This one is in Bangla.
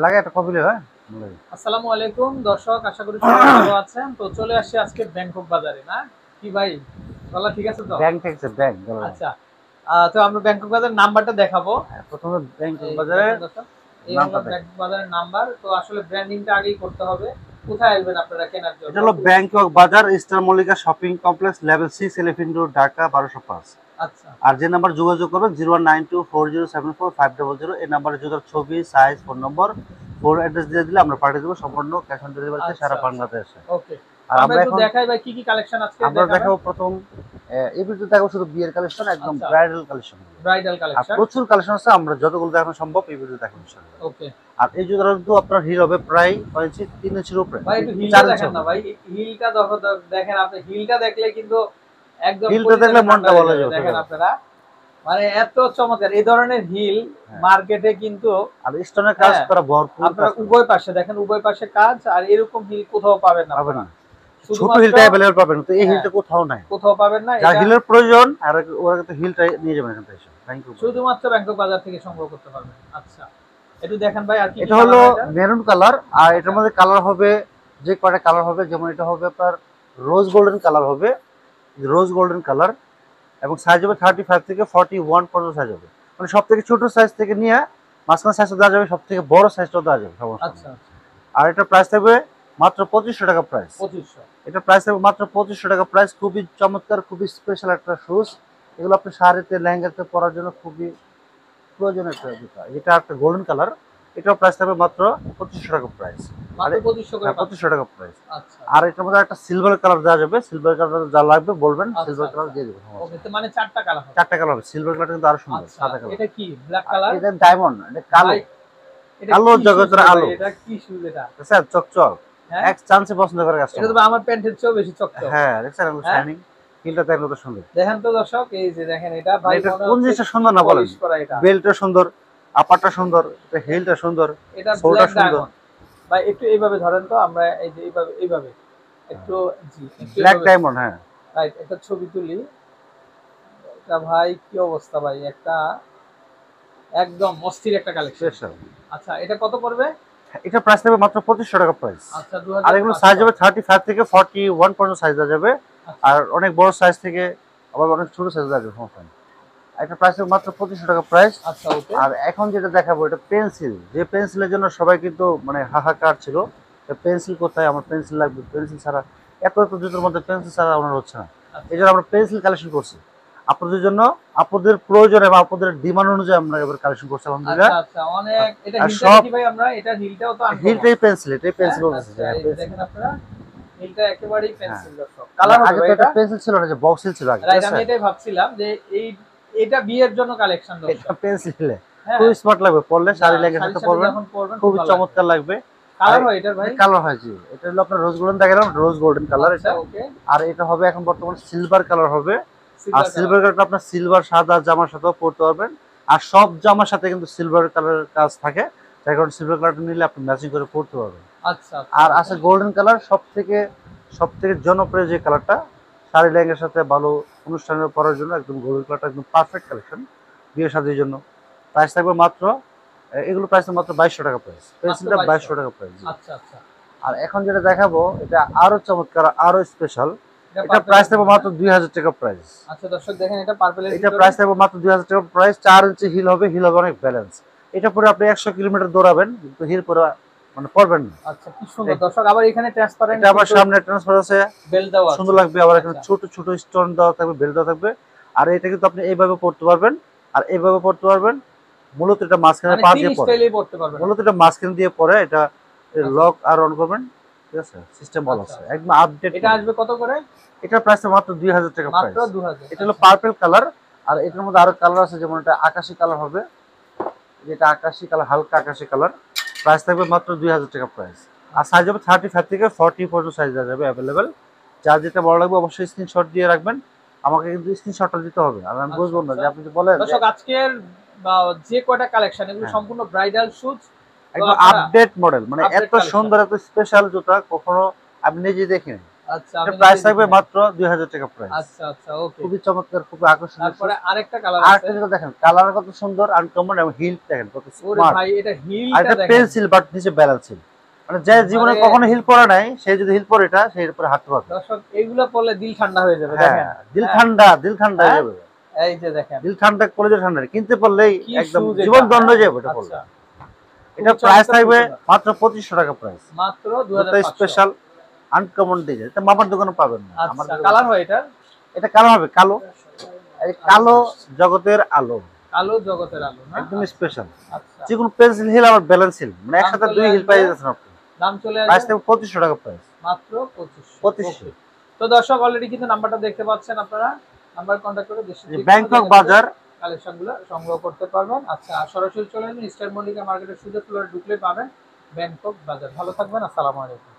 লাগে একটা কপি হয়। আসসালামু আলাইকুম দর্শক, আশা করি সবাই ভালো আছেন। তো চলে আসছি আজকে ব্যাংকক বাজারে, না কি ভাই? বলা ঠিক আছে তো? ব্যাংক থেকে ব্যাংক আচ্ছা, তো আমরা ব্যাংকক বাজারের নাম্বারটা দেখাবো। প্রথমে ব্যাংকক এই বাজারের দেখেন দর্শক, এই হলো নামটা দেখেন। ব্যাংকক বাজারের নাম্বার। তো আসলে ব্র্যান্ডিংটা আগেই করতে হবে। কোথায় আসবেন আপনারা কেনার জন্য? এটা হলো ব্যাংকক বাজার, Easter Mallika shopping complex, level 6, elephant road, Dhaka 1205। আচ্ছা আর যে নাম্বার যোগাযোগ করবেন 01924074500, এই নাম্বারে জুতার ছবি, সাইজ, ফোন নম্বর, ফোন অ্যাড্রেস দিয়ে দিলে আমরা পাঠিয়ে দেবো সম্পূর্ণ ক্যাশ অন ডেলিভারিতে আচ্ছা সারা আচ্ছা, বাংলাদেশে। ওকে। আর আমরা আমরা একটু এখন দেখাই ভাই, কি কি কালেকশন আজকে আমরা দেখাবেন? দেখাবো প্রথম এই ভিডিওতে দেখাবো শুধু বিয়ের কালেকশন, একদম আচ্ছা, ব্রাইডাল কালেকশন। ব্রাইডাল আর কালেকশন। প্রচুর কালেকশন আছে, আমরা যতগুলো দেখানো সম্ভব এই ভিডিওতে দেখাবো ইনশাআল্লাহ। ওকে আর এই জুতাটা কিন্তু আপনার হিল হবে প্রায় 3 ইঞ্চির উপরে, ভাই, একটু হিলটা 4 ইঞ্চি দেখেন না হবে। ভাই, হিলটা দেখেন আপনি, হিলটা দেখলে কিন্তু একদম হিলটা দেখলে কলিজাটা ঠান্ডা মনটা হয়ে ভালো যাবে। হয়ে দেখেন যাবে। আপনারা, মানে এত চমৎকার এই ধরনের হিল হ্যাঁ। মার্কেটে কিন্তু, আর স্টোনের কাজ হ্যাঁ, করা ভরপুর আপনারা কাজ করা। উভয় পাশে দেখেন, উভয় পাশে কাজ, আর এরকম হিল কোথাও পাবেন না পাবেন আপনারা। না, ছোট শুধুমাত্র, হিলটা अवेलेबल পাবেন, তো এই হ্যাঁ, হিলটা কোথাও নাই। কোথাও পাবেন না যার এটা। হিলের প্রয়োজন আর ওরা কিন্তু হিলটা নিয়ে যাবেন এখান থেকে। Thank you. শুধুমাত্র ব্যাংকক বাজার থেকে সংগ্রহ করতে পারবেন। আচ্ছা, একটু দেখেন ভাই, আর কি কি এটা কালার হলো হয় এটা? মেরুন কালার, আর আচ্ছা এটার মধ্যে কালার হবে যে কয়টা কালার হবে, যেমন এটা হবে আপনার রোজ গোল্ডেন কালার হবে, রোজ গোল্ডেন কালার, এবং সাইজ হবে 35 থেকে 41 পর্যন্ত সাইজ হবে। মানে সব থেকে ছোট সাইজ থেকে নিয়ে মাঝখানে সাইজটা দেওয়া যাবে, সব থেকে বড় সাইজটাও দেওয়া যাবে, সমস্যা নেই। আচ্ছা আচ্ছা, আর এটা প্রাইস থাকবে মাত্র 2500 টাকা প্রাইস। 2500। এটা প্রাইস থাকবে মাত্র 2500 টাকা প্রাইস। খুবই চমৎকার, খুবই স্পেশাল একটা শুজ। এগুলো আপনি শাড়িতে লেহেঙ্গাতে পরার জন্য খুবই প্রয়োজনীয় একটা জুতা। এটা একটা গোল্ডেন কালার, এটার প্রাইস থাকবে মাত্র 2500 টাকা প্রাইস। আর মাত্র 2500 করে হ্যাঁ, পাচ্ছেন। 2500 টাকা প্রাইস। আচ্ছা আর এটার মধ্যে একটা সিলভার কালার দেওয়া যাবে, সিলভার কালার যা লাগবে বলবেন, আচ্ছা সিলভার কালার আচ্ছা, দিয়ে দেবো। ওকে। তো মানে চারটা কালার হবে। 4টা কালার হবে, সিলভার কালারটা কিন্তু আরো সুন্দর, আচ্ছা, সাদা কালার। এটা কি ব্ল্যাক আর কালার? এটা ডায়মন্ড, এটা কালো, ভাই, এটা কালো কি শুজ জগতের রে ভাই? আলো। এটা কি শুজ এটা? স্যার চকচক, হ্যাঁ, এক চান্সে পছন্দ করে এটা তো কাস্টমার। ভাই আমার প্যান্টের চেয়েও বেশি চকচক। হ্যাঁ, দেখছেন হ্যাঁ, শাইনিং, হিলটা দেখলে তো সুন্দর। দেখেন তো দর্শক, এই যে দেখেন, এটা মানে ভাই এটা মনে কোন হচ্ছে জিনিসটা কি সুন্দর না বলেন? পলিশ করা এটা। বেল্টটা সুন্দর, আপারটা সুন্দর, এটা হিলটা সুন্দর, এটা সোলটা ব্ল্যাক সুন্দর। ডায়মন্ড। ভাই একটু এইভাবে ধরেন তো, আমরা এই যে এইভাবে এইভাবে একটু, জি একটু ব্ল্যাক এইভাবে, ডায়মন্ড, হ্যাঁ। রাইট, একটা ছবি তুলি। এটা ভাই কি অবস্থা ভাই, একটা একদম অস্থির একটা কালেকশন। স্পেশাল। আচ্ছা, এটা কত পড়বে? এটা প্রাইস থাকবে মাত্র 2500 টাকা প্রাইস। আচ্ছা, আর এগুলো সাইজ 2500। হবে 35 থেকে 41 পর্যন্ত সাইজ দেওয়া যাবে। আচ্ছা আর অনেক বড় সাইজ থেকে আবার অনেক ছোট সাইজ দেওয়া যাবে, সমস্যা নেই। এটা প্রাইস হবে মাত্র 2500 টাকা প্রাইস। আচ্ছা, ওকে। আর এখন যেটা দেখাবো, এটা পেন্সিল, যে পেন্সিলের জন্য সবাই কিন্তু মানে হাহাকার ছিল, পেন্সিল কোথায়, আমার পেন্সিল লাগবে, পেন্সিল ছাড়া এত এত জুতোর মধ্যে পেন্সিল ছাড়া আমার হচ্ছে না। এই আচ্ছা জন্য আমরা পেন্সিল কালেকশন করছি আপনাদের জন্য, আপনাদের প্রয়োজন এবং আপনাদের ডিমান্ড অনুযায়ী আমরা এবার কালেকশন করছি আলহামদুলিল্লাহ। আচ্ছা আচ্ছা, অনেক। এটা আর হিলটা সব দেখি ভাই, আমরা এটা হিলটাও তো আনকমন। হিলটাই পেন্সিল, এটাই হ্যাঁ, পেন্সিল বলতেছে যে আচ্ছা, হ্যাঁ এই যে পেন্সিল। দেখেন আপনারা, হিলটা একেবারেই হ্যাঁ, পেন্সিল দর্শক। কালার হবে আগে ভাই তো এটা? এটা পেন্সিল ছিল না, যে বক্স হিল ছিল আগে, ঠিক রাইট, আমি আছে? এটাই ভাবছিলাম যে এই, এটা বিয়ের জন্য কালেকশন এটা দর্শক। পেন্সিলে হ্যাঁ, খুব স্মার্ট লাগবে, পরলে যা শাড়ি লেহেঙ্গার শাড়ির সাথে সাথে পরবেন, যখন পরবেন খুব খুবই ভালো লাগবে। চমৎকার লাগবে। আর কালার হয় এটার ভাই? কালার হয়, জি, এটা হলো আপনার রোজ গোল্ডেন দেখালাম, রোজ গোল্ডেন কালার আচ্ছা, এটা। ওকে। আর এটা হবে এখন বর্তমানে সিলভার কালার হবে। আর সিলভার কালার। সিলভার কালারটা আপনার সিলভার সাদা জামার সাথেও পরতে পারবেন। আর সব জামার সাথে কিন্তু সিলভার কালারের কাজ থাকে, যার কারণে সিলভার কালারটা নিলে আপনি ম্যাচিং করে পরতে পারবেন। আচ্ছা আর আচ্ছা, আছে গোল্ডেন কালার, সব থেকে জনপ্রিয় যে কালারটা, শাড়ি লেহেঙ্গার সাথে ভালো অনুষ্ঠানে পরার জন্য একদম গোল্ডেন কালারটা একদম পারফেক্ট কালেকশন বিয়ে শাদীর জন্য। প্রাইস থাকবে মাত্র, এগুলো প্রাইস মাত্র 2200 টাকা প্রাইস, মাত্র পেন্সিলটা 2200। 2200 টাকা প্রাইস। আচ্ছা আচ্ছা, আর এখন যেটা দেখাবো এটা আরো চমৎকার, আরো স্পেশাল। এটা এটা প্রাইস পার্পলের থাকবে ভিতরে, মাত্র হ্যাঁ? 2000 টাকা প্রাইস। আচ্ছা দর্শক দেখেন, এটা পার্পলের এটা ভিতরে। প্রাইস থাকবে মাত্র 2000 টাকা প্রাইস। 4 ইঞ্চি হিল হবে, হিল হবে অনেক ব্যালেন্স। এটা পরে আপনি 100 কিলোমিটার দৌড়াবেন, কিন্তু হিল পরে মানে পড়বেন না। আচ্ছা, কি সুন্দর দর্শক। আবার এখানে ট্রান্সপারেন্ট এটা আবার কিন্তু সামনে ট্রান্সফার আছে, বেল দেওয়া সুন্দর আছে। লাগবে। আবার এখানে আচ্ছা, ছোট ছোট স্টোন দেওয়া থাকবে, বেল দেওয়া থাকবে। আর এটা কিন্তু আপনি এইভাবে পড়তে পারবেন, আর এইভাবে পড়তে পারবেন। মূলত এটা মাঝখানে মানে পা তিন দিয়ে পড়ে, স্টাইলেই পড়তে পারবেন মূলত আপনি। এটা মাঝখানে দিয়ে পড়ে। এটা আচ্ছা লক আর অন করবেন, ঠিক আছে? সিস্টেম বলা আচ্ছা আছে, আচ্ছা। একদম আপডেট। এটা আসবে কত করে? এটার প্রাইস মাত্র 2000 টাকা মাত্র প্রাইস। 2000। এটা হলো আচ্ছা পার্পল কালার। আর আচ্ছা এটার মধ্যে আরো কালার আছে, যেমন এটা আকাশি কালার হবে, যেটা আকাশি কালার, হালকা আকাশি কালার। প্রাইস থাকবে মাত্র 2000 টাকা প্রাইস। আর সাইজ হবে 35 থেকে 40 পর্যন্ত সাইজ দেওয়া যাবে অ্যাভেলেবেল। যার যেটা বড় লাগবে অবশ্যই স্ক্রিনশট দিয়ে রাখবেন, আমাকে কিন্তু স্ক্রিনশটটা দিতে হবে, আর আমি আচ্ছা বুঝবো না আচ্ছা। যে আপনি যদি বলেন যে দর্শক আজকের বা যে কয়টা কালেকশন, এগুলো হ্যাঁ, সম্পূর্ণ ব্রাইডাল শুজ। তো একদম আপনারা আপডেট মডেল, মানে আপডেট এত কালেকশন। সুন্দর এত স্পেশাল জুতা কখনো আপনি নিজে দেখেন। আচ্ছা এটা আমি প্রাইস নিজেই থাকবে দেখি। মাত্র 2000 টাকা প্রাইস। আচ্ছা আচ্ছা ওকে। খুবই চমৎকার, খুবই আকর্ষণীয়। তারপরে আরেকটা কালার আর আছে। একটা জিনিস দেখেন, কালার কত সুন্দর, আনকমন, এবং হিল দেখেন কত ওরে স্মার্ট। ভাই এটা আর হিলটা এটা দেখেন। পেন্সিল বাট নিচে ব্যালেন্স হিল, মানে যে জীবনে মানে কখনো হিল পরে নাই, সে যদি হিল পরে এটা সেই উপরে হাঁটতে পারবে। দর্শক এইগুলা পড়লে দিল ঠান্ডা হয়ে যাবে হ্যাঁ, দেখেন। দিল হ্যাঁ, ঠান্ডা, দিল ঠান্ডা হয়ে হ্যাঁ? যাবে। এই যে দেখেন দিল ঠান্ডা, কলেজে ঠান্ডা, কিনতে পারলেই কি একদম শুজ জীবন এটা, দণ্ড হ্যাঁ? হয়ে যাবে এটা পড়লে। আচ্ছা এটা খুবই প্রাইস চমৎকার, থাকবে খুবই সুন্দর। মাত্র 2500 টাকা প্রাইস। মাত্র দুটো 2500। স্পেশাল আনকমন ডিজাইন, এটা মামার দোকানে পাবেন না। আমার আচ্ছা দোকানে কালার হয় এটা? এটা কালো হবে, কালো। এই কালো জগতের আলো, কালো জগতের আলো না? একদম আচ্ছা, স্পেশাল। আচ্ছা যে কোনো পেন্সিল হিল আবার ব্যালেন্স হিল, মানে দাম একসাথে চলে দুই হিল আসবে, পাই যাচ্ছেন আপনি। দাম চলে প্রাইস আসবে থাকবে 2500 টাকা প্রাইস। মাত্র 2500। 2500। ওকে। তো দর্শক অলরেডি কিন্তু নাম্বারটা দেখতে পাচ্ছেন আপনারা। নাম্বার কন্টাক্ট করে দেশের যে কোনো ব্যাংকক জায়গা থেকে বাজার। কালেকশনগুলো সংগ্রহ করতে পারবেন। আচ্ছা আর সরাসরি চলে আসুন স্টার মল্লিকা মার্কেটের সুযোগ ফ্লোরে ঢুকলে পাবেন ব্যাংকক বাজার। ভালো থাকবেন, আসসালামু আলাইকুম।